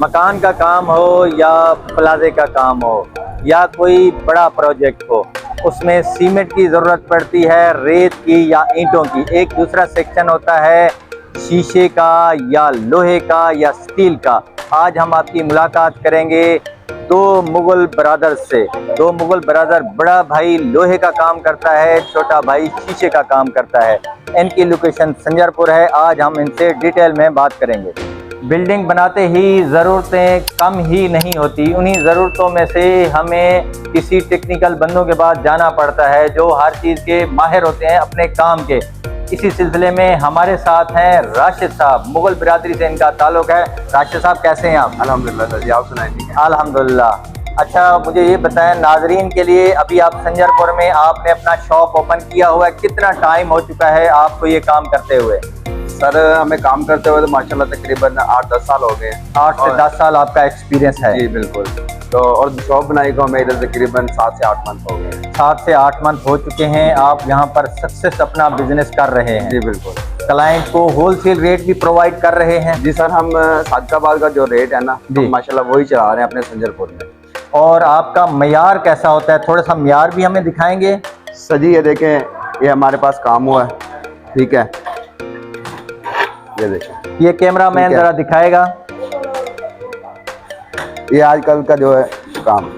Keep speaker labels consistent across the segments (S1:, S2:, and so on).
S1: मकान का काम हो या प्लाजे का काम हो या कोई बड़ा प्रोजेक्ट हो, उसमें सीमेंट की ज़रूरत पड़ती है, रेत की या ईंटों की। एक दूसरा सेक्शन होता है शीशे का या लोहे का या स्टील का। आज हम आपकी मुलाकात करेंगे दो मुगल ब्रदर्स से। दो मुगल ब्रदर, बड़ा भाई लोहे का काम करता है, छोटा भाई शीशे का काम करता है। इनकी लोकेशन संजरपुर है। आज हम इनसे डिटेल में बात करेंगे। बिल्डिंग बनाते ही ज़रूरतें कम ही नहीं होती, उन्हीं ज़रूरतों में से हमें किसी टेक्निकल बंदों के पास जाना पड़ता है जो हर चीज़ के माहिर होते हैं अपने काम के। इसी सिलसिले में हमारे साथ हैं राशिद साहब, मुगल बिरादरी से इनका ताल्लुक है। राशिद साहब कैसे हैं आप?
S2: अल्हम्दुलिल्लाह सर जी, आप सुनाए ठीक है?
S1: अल्हम्दुलिल्लाह। अच्छा, मुझे ये बताएं नाजरीन के लिए, अभी आप संजरपुर में आपने अपना शॉप ओपन किया हुआ है, कितना टाइम हो चुका है आपको ये काम करते हुए?
S2: सर हमें काम करते हुए तो माशाल्लाह तकरीबन 8-10 साल हो गए।
S1: 8 से 10 साल आपका एक्सपीरियंस है?
S2: जी बिल्कुल। तो और शॉप बनाई को हमें इधर तकरीबन 7 से 8 मंथ हो गए।
S1: 7 से 8 मंथ हो चुके हैं। आप यहाँ पर सक्सेस अपना बिजनेस कर रहे हैं?
S2: जी बिल्कुल।
S1: क्लाइंट को होलसेल रेट भी प्रोवाइड कर रहे हैं?
S2: जी सर, हम सादकाबाद का जो रेट है ना, हम माशाल्लाह वही चला रहे हैं अपने संजरपुर में।
S1: और आपका मयार कैसा होता है? थोड़ा सा मयार भी हमें दिखाएंगे?
S2: सर जी ये देखें, ये हमारे पास काम हुआ है, ठीक है, ये देखें।
S1: ये कैमरा मैन जरा दिखाएगा।
S2: ये आजकल का जो है काम,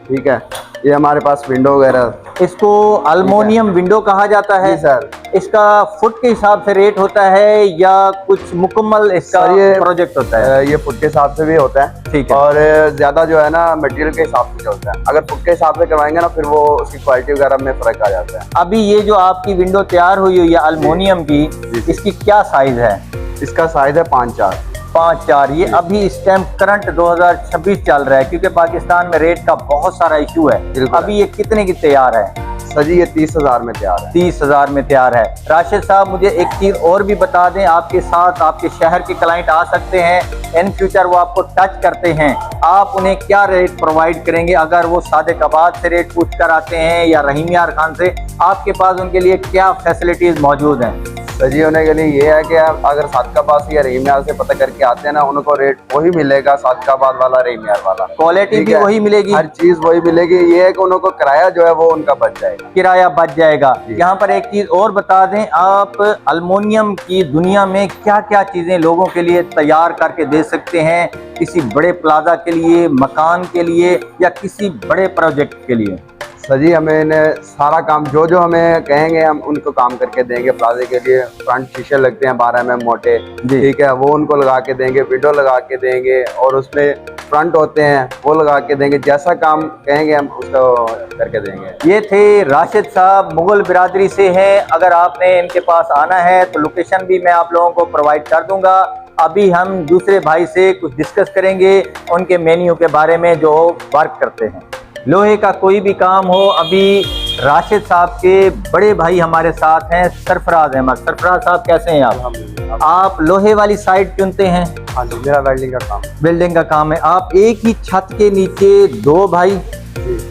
S2: ठीक है। ये हमारे पास विंडो वगैरह,
S1: इसको अल्मोनियम विंडो कहा जाता है।
S2: जी सर।
S1: इसका फुट के हिसाब से रेट होता है या कुछ मुकम्मल इसका ये प्रोजेक्ट होता है?
S2: ये फुट के हिसाब से भी होता है,
S1: ठीक है।
S2: और ज्यादा जो है ना मटेरियल के हिसाब से चलता है। अगर फुट के हिसाब से करवाएंगे ना, फिर वो उसकी क्वालिटी वगैरह में फर्क आ जाता है।
S1: अभी ये जो आपकी विंडो तैयार हुई हुई है अल्मोनियम की, इसकी क्या साइज है?
S2: इसका साइज है 5-4।
S1: 5-4। ये अभी इस टाइम करंट 2026 चल रहा है, क्योंकि पाकिस्तान में रेट का बहुत सारा इशू है। अभी ये कितने की तैयार है?
S2: सर जी ये 30,000 में तैयार है।
S1: 30,000 में तैयार है। राशिद साहब मुझे एक चीज़ और भी बता दें, आपके साथ आपके शहर के क्लाइंट आ सकते हैं, इन फ्यूचर वो आपको टच करते हैं, आप उन्हें क्या रेट प्रोवाइड करेंगे? अगर वो सादिकाबाद से रेट पूछ कर आते हैं या रहीम यार खान से, आपके पास उनके लिए क्या फैसिलिटीज़ मौजूद हैं?
S2: सर जी होने के लिए ये है कि आप अगर सादकाबाद या रहीम यार से पता करके आते हैं ना, उनको रेट वही मिलेगा, सादकाबाद वाला, रहीम यार वाला।
S1: क्वालिटी भी वही मिलेगी,
S2: हर चीज वही मिलेगी। ये है कि उनको किराया जो है वो उनका बच जाएगा,
S1: किराया बच जाएगा। यहाँ पर एक चीज और बता दें, आप अल्मोनियम की दुनिया में क्या क्या चीजें लोगों के लिए तैयार करके दे सकते हैं, किसी बड़े प्लाजा के लिए, मकान के लिए या किसी बड़े प्रोजेक्ट के लिए?
S2: सर जी हमें इन्हें सारा काम जो जो हमें कहेंगे हम उनको काम करके देंगे। प्लाजे के लिए फ्रंट शीशे लगते हैं 12 mm मोटे, ठीक है, वो उनको लगा के देंगे। विंडो लगा के देंगे, और उसमें फ्रंट होते हैं वो लगा के देंगे। जैसा काम कहेंगे हम उसको करके देंगे।
S1: ये थे राशिद साहब, मुगल बिरादरी से हैं। अगर आपने इनके पास आना है तो लोकेशन भी मैं आप लोगों को प्रोवाइड कर दूंगा। अभी हम दूसरे भाई से कुछ डिस्कस करेंगे उनके मेन्यू के बारे में जो वर्क करते हैं। लोहे का कोई भी काम हो, अभी राशिद साहब के बड़े भाई हमारे साथ हैं, सरफराज अहमद। सरफराज साहब कैसे हैं आप? आप लोहे वाली साइड चुनते हैं?
S2: हाँ जी, मेरा वेल्डिंग का काम।
S1: बिल्डिंग का काम है। आप एक ही छत के नीचे दो भाई,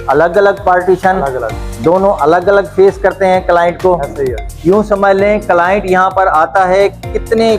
S1: अलग अलग पार्टीशन, दोनों अलग अलग फेस करते हैं क्लाइंट को?
S2: ऐसे ही है।
S1: यूँ समझ लें, क्लाइंट यहाँ पर आता है, कितने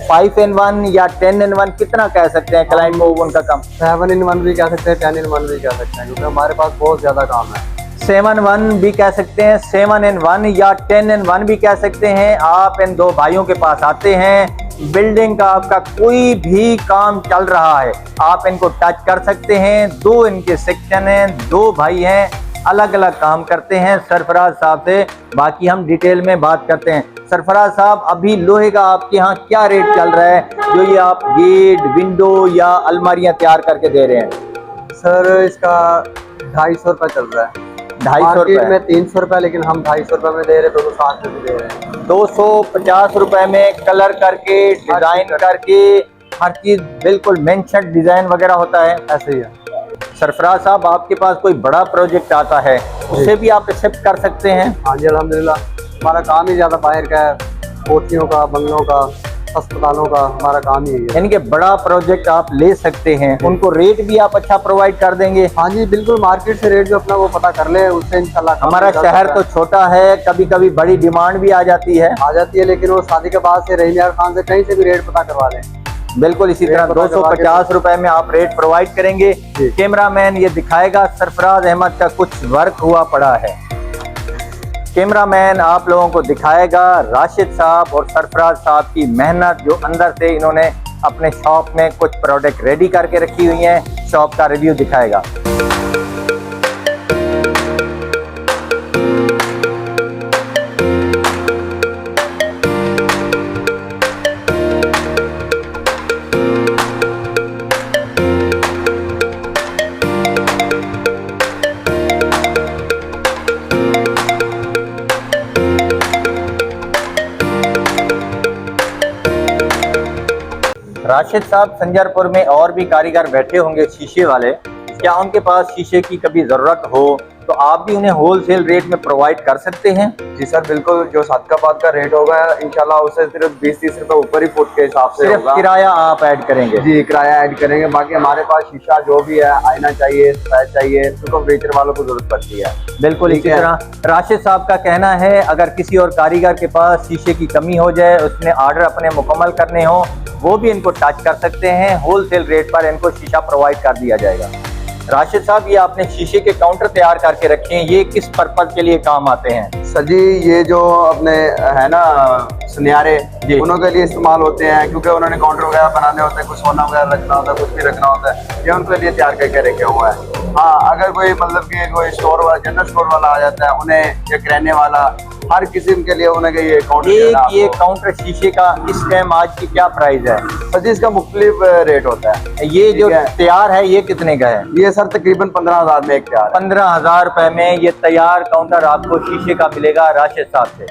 S1: 5-in-1 या 10-in-1 कितना कह सकते हैं क्लाइंट को उनका काम?
S2: 7-in-1 भी कह सकते हैं, 10-in-1 भी कह सकते हैं, क्योंकि हमारे पास बहुत ज्यादा काम है।
S1: 7-in-1 भी कह सकते हैं, 7-in-1 या 10-in-1 भी कह सकते हैं। आप इन दो भाइयों के पास आते हैं, बिल्डिंग का आपका कोई भी काम चल रहा है, आप इनको टच कर सकते हैं। दो इनके सेक्शन हैं, दो भाई हैं, अलग अलग काम करते हैं सरफराज साहब से। बाकी हम डिटेल में बात करते हैं। सरफराज साहब, अभी लोहे का आपके यहाँ क्या रेट चल रहा है जो ये आप गेट, विंडो या अलमारियाँ तैयार करके दे रहे हैं?
S2: सर इसका 250 रुपये चल रहा है।
S1: 250 रुपये
S2: में 300 रुपये, लेकिन हम 250 रुपये में दे रहे हैं, 260 में दे रहे हैं।
S1: 250 रुपये में कलर करके, डिजाइन करके, हर चीज बिल्कुल मेंशन डिजाइन वगैरह होता है।
S2: ऐसे ही है।
S1: सरफराज साहब, आपके पास कोई बड़ा प्रोजेक्ट आता है, उसे भी आप एक्सेप्ट कर सकते हैं?
S2: हाँ जी अल्हम्दुलिल्लाह, हमारा काम ही ज़्यादा बाहर का है, कोठियों का, बंगलों का, अस्पतालों का, हमारा काम ही है।
S1: यानी कि बड़ा प्रोजेक्ट आप ले सकते हैं, उनको रेट भी आप अच्छा प्रोवाइड कर देंगे?
S2: हाँ जी बिल्कुल, मार्केट से रेट जो अपना वो पता कर ले, उससे इंशाल्लाह।
S1: हमारा शहर तो छोटा है, कभी कभी बड़ी डिमांड भी आ जाती है,
S2: लेकिन वो शादी के बाद से रहीम यार खान से कहीं से भी रेट पता करवा लें।
S1: बिल्कुल इसी तरह 250 रुपए में आप रेट प्रोवाइड करेंगे। कैमरामैन ये दिखाएगा सरफराज अहमद का कुछ वर्क हुआ पड़ा है। कैमरामैन आप लोगों को दिखाएगा राशिद साहब और सरफराज साहब की मेहनत, जो अंदर से इन्होंने अपने शॉप में कुछ प्रोडक्ट रेडी करके रखी हुई हैं। शॉप का रिव्यू दिखाएगा। राशिद साहब संजरपुर में और भी कारीगर बैठे होंगे शीशे वाले, क्या उनके पास शीशे की कभी ज़रूरत हो तो आप भी उन्हें होलसेल रेट में प्रोवाइड कर सकते हैं?
S2: जी सर बिल्कुल, जो सदकाबाद का रेट होगा इंशाल्लाह उससे सिर्फ 20-30 रुपए ऊपर ही फुट के हिसाब से
S1: सिर्फ
S2: होगा।
S1: किराया आप ऐड करेंगे?
S2: जी किराया ऐड करेंगे। बाकी हमारे पास शीशा जो भी है, आईना चाहिए, सफेद चाहिए, उसको फर्नीचर वालों को जरूरत पड़ती है।
S1: बिल्कुल इसी तरह राशिद साहब का कहना है अगर किसी और कारीगर के पास शीशे की कमी हो जाए, उसने ऑर्डर अपने मुकम्मल करने हो, वो भी इनको टच कर सकते हैं। होलसेल रेट पर इनको शीशा प्रोवाइड कर दिया जाएगा। राशिद साहब ये आपने शीशे के काउंटर तैयार करके रखे हैं, ये किस पर्पज के लिए काम आते हैं?
S2: सर जी ये जो अपने है ना सुनियारे, उन्हों के लिए इस्तेमाल होते हैं, क्योंकि उन्होंने काउंटर वगैरह बनाने होते हैं, कुछ सोना वगैरह रखना होता है, कुछ भी रखना होता है, ये उनके लिए तैयार करके रखे हुआ है। हाँ अगर कोई मतलब कि कोई स्टोर वाला, जनरल स्टोर वाला आ जाता है, उन्हें या किराने वाला, हर किस्म के लिए उन्हें ये काउंटर,
S1: ये काउंटर शीशे का इस टाइम आज की क्या प्राइस है?
S2: सर जी इसका मुख्तलिफ रेट होता है।
S1: ये जो तैयार है ये कितने का है?
S2: ये सर तकरीबन 15,000 में एक तैयार है।
S1: 15,000 रुपए में ये तैयार काउंटर आपको शीशे का मिलेगा राशिद साहब से।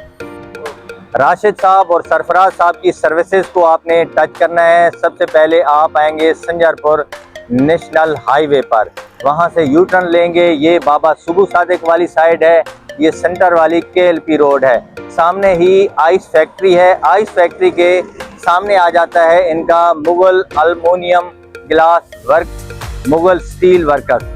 S1: राशिद साहब और सरफराज साहब की सर्विसेज को आपने टच करना है। सबसे पहले आप आएंगे संजरपुर नेशनल हाईवे पर, वहां से यू टर्न लेंगे। ये बाबा सुबु सादिक वाली साइड है, ये सेंटर वाली KLP रोड है। सामने ही आइस फैक्ट्री है। आइस फैक्ट्री के सामने आ जाता है इनका Mughal aluminium glass work, Mughal steel workers.